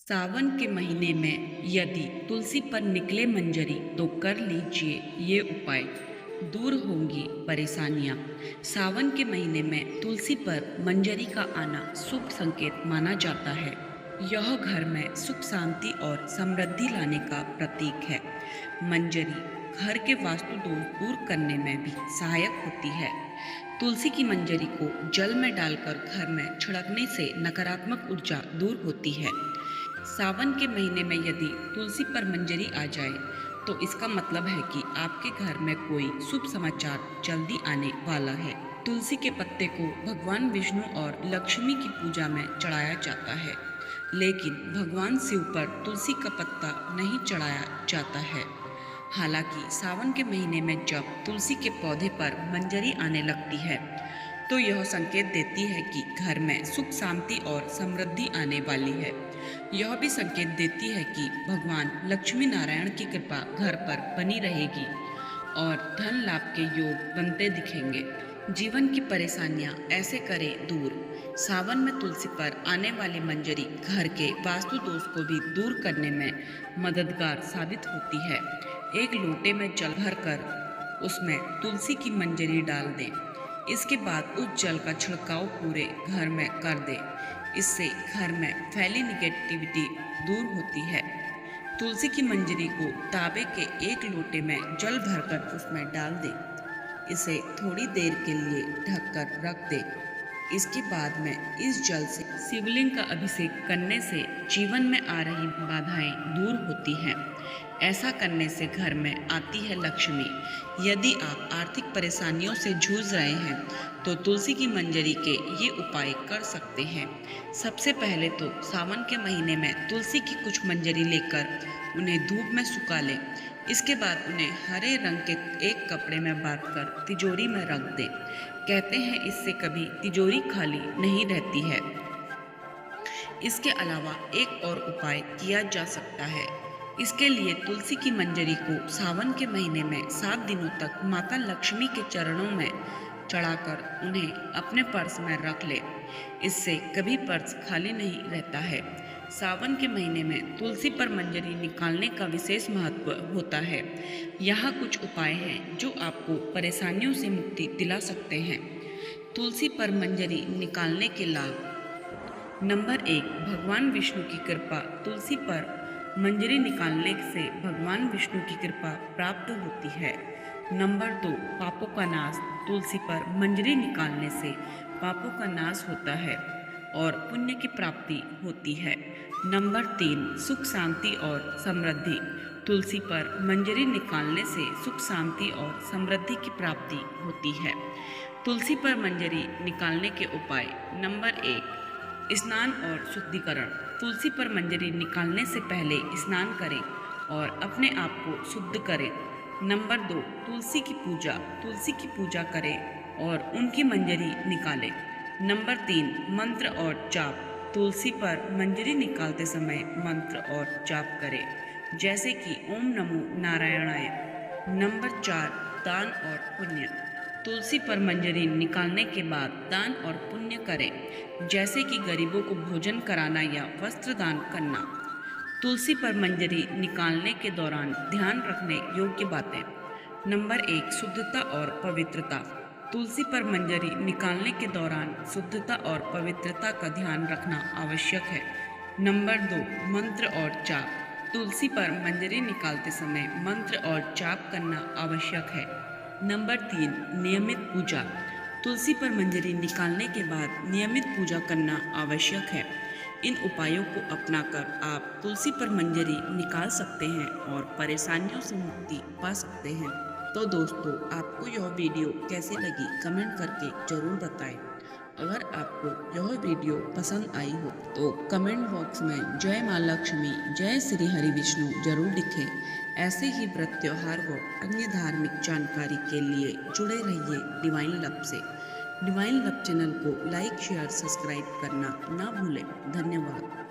सावन के महीने में यदि तुलसी पर निकले मंजरी तो कर लीजिए ये उपाय, दूर होंगी परेशानियाँ। सावन के महीने में तुलसी पर मंजरी का आना शुभ संकेत माना जाता है। यह घर में सुख शांति और समृद्धि लाने का प्रतीक है। मंजरी घर के वास्तु दोष दूर करने में भी सहायक होती है। तुलसी की मंजरी को जल में डालकर घर में छिड़कने से नकारात्मक ऊर्जा दूर होती है। सावन के महीने में यदि तुलसी पर मंजरी आ जाए तो इसका मतलब है कि आपके घर में कोई शुभ समाचार जल्दी आने वाला है। तुलसी के पत्ते को भगवान विष्णु और लक्ष्मी की पूजा में चढ़ाया जाता है, लेकिन भगवान शिव पर तुलसी का पत्ता नहीं चढ़ाया जाता है। हालांकि सावन के महीने में जब तुलसी के पौधे पर मंजरी आने लगती है तो यह संकेत देती है कि घर में सुख शांति और समृद्धि आने वाली है। यह भी संकेत देती है कि भगवान लक्ष्मी नारायण की कृपा घर पर बनी रहेगी और धन लाभ के योग बनते दिखेंगे। जीवन की परेशानियां ऐसे करें दूर। सावन में तुलसी पर आने वाली मंजरी घर के वास्तु दोष को भी दूर करने में मददगार साबित होती है। एक लोटे में जल भरकर उसमें तुलसी की मंजरी डाल दें। इसके बाद उस जल का छिड़काव पूरे घर में कर दें। इससे घर में फैली निगेटिविटी दूर होती है। तुलसी की मंजरी को तांबे के एक लोटे में जल भरकर उसमें डाल दें। इसे थोड़ी देर के लिए ढककर रख दें। इसके बाद में इस जल से शिवलिंग का अभिषेक करने से जीवन में आ रही बाधाएं दूर होती हैं। ऐसा करने से घर में आती है लक्ष्मी। यदि आप आर्थिक परेशानियों से जूझ रहे हैं तो तुलसी की मंजरी के ये उपाय कर सकते हैं। सबसे पहले तो सावन के महीने में तुलसी की कुछ मंजरी लेकर उन्हें धूप में सुखा लें। इसके बाद उन्हें हरे रंग के एक कपड़े में बांधकर तिजोरी में रख दें। कहते हैं इससे कभी तिजोरी खाली नहीं रहती है। इसके अलावा एक और उपाय किया जा सकता है। इसके लिए तुलसी की मंजरी को सावन के महीने में 7 दिनों तक माता लक्ष्मी के चरणों में चढ़ाकर उन्हें अपने पर्स में रख ले। इससे कभी पर्स खाली नहीं रहता है। सावन के महीने में तुलसी पर मंजरी निकालने का विशेष महत्व होता है। यहाँ कुछ उपाय हैं जो आपको परेशानियों से मुक्ति दिला सकते हैं। तुलसी पर मंजरी निकालने के लाभ। नंबर 1, भगवान विष्णु की कृपा। तुलसी पर मंजरी निकालने से भगवान विष्णु की कृपा प्राप्त होती है। नंबर 2, पापों का नाश। तुलसी पर मंजरी निकालने से पापों का नाश होता है और पुण्य की प्राप्ति होती है। नंबर 3, सुख शांति और समृद्धि। तुलसी पर मंजरी निकालने से सुख शांति और समृद्धि की प्राप्ति होती है। तुलसी पर मंजरी निकालने के उपाय। नंबर 1, स्नान और शुद्धिकरण। तुलसी पर मंजरी निकालने से पहले स्नान करें और अपने आप को शुद्ध करें। नंबर 2, तुलसी की पूजा। तुलसी की पूजा करें और उनकी मंजरी निकालें। नंबर 3, मंत्र और जाप। तुलसी पर मंजरी निकालते समय मंत्र और जाप करें, जैसे कि ओम नमो नारायणाय। नंबर 4, दान और पुण्य। तुलसी पर मंजरी निकालने के बाद दान और पुण्य करें, जैसे कि गरीबों को भोजन कराना या वस्त्र दान करना। तुलसी पर मंजरी निकालने के दौरान ध्यान रखने योग्य बातें। नंबर 1, शुद्धता और पवित्रता। तुलसी पर मंजरी निकालने के दौरान शुद्धता और पवित्रता का ध्यान रखना आवश्यक है। नंबर 2, मंत्र और जाप। तुलसी पर मंजरी निकालते समय मंत्र और जाप करना आवश्यक है। नंबर 3, नियमित पूजा। तुलसी पर मंजरी निकालने के बाद नियमित पूजा करना आवश्यक है। इन उपायों को अपनाकर आप तुलसी पर मंजरी निकाल सकते हैं और परेशानियों से मुक्ति पा सकते हैं। तो दोस्तों, आपको यह वीडियो कैसी लगी कमेंट करके ज़रूर बताएं। अगर आपको यह वीडियो पसंद आई हो तो कमेंट बॉक्स में जय माँ लक्ष्मी, जय श्री हरि विष्णु जरूर लिखें। ऐसे ही व्रत त्योहार व अन्य धार्मिक जानकारी के लिए जुड़े रहिए डिवाइन लव से। डिवाइन लव चैनल को लाइक शेयर सब्सक्राइब करना ना भूलें। धन्यवाद।